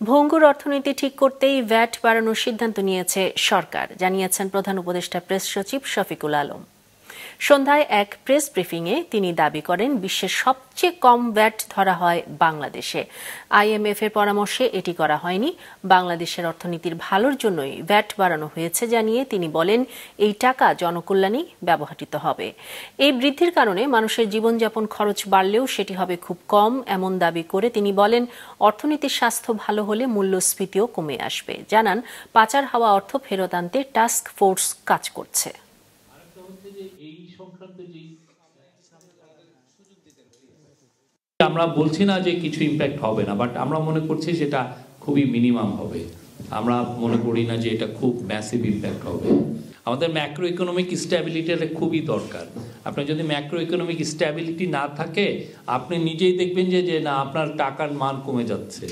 ভঙ্গুর অর্থনীতি ঠিক করতেই ভ্যাট বাড়ানোর সিদ্ধান্ত নিয়েছে সরকার, জানিয়েছেন প্রধান উপদেষ্টা প্রেস সচিব শফিকুল আলম। সন্ধ্যায় এক প্রেস ব্রিফিংয়ে তিনি দাবি করেন, বিশ্বের সবচেয়ে কম ভ্যাট ধরা হয় বাংলাদেশে। IMF এর পরামর্শে এটি করা হয়নি, বাংলাদেশের অর্থনীতির ভালোর জন্যই ভ্যাট বাড়ানো হয়েছে জানিয়ে তিনি বলেন, এই টাকা জনকল্যাণেই ব্যবহৃত হবে। এই বৃদ্ধির কারণে মানুষের জীবনযাপন খরচ বাড়লেও সেটি হবে খুব কম, এমন দাবি করে তিনি বলেন, অর্থনীতির স্বাস্থ্য ভালো হলে মূল্যস্ফীতিও কমে আসবে। জানান, পাচার হওয়া অর্থ ফেরত আনতে টাস্ক ফোর্স কাজ করছে। আমরা বলছি না যে কিছু ইম্প্যাক্ট হবে না, বাট আমরা মনে করছি যেটা খুবই মিনিমাম হবে। আমরা মনে করি না যে এটা খুব ম্যাসিভ ইম্প্যাক্ট হবে। আমাদের ম্যাক্রো ইকোনমিক স্ট্যাবিলিটির খুবই দরকার। আপনার যদি ম্যাক্রো ইকোনমিক স্ট্যাবিলিটি না থাকে, আপনি নিজেই দেখবেন যে না, আপনার টাকার মান কমে যাচ্ছে।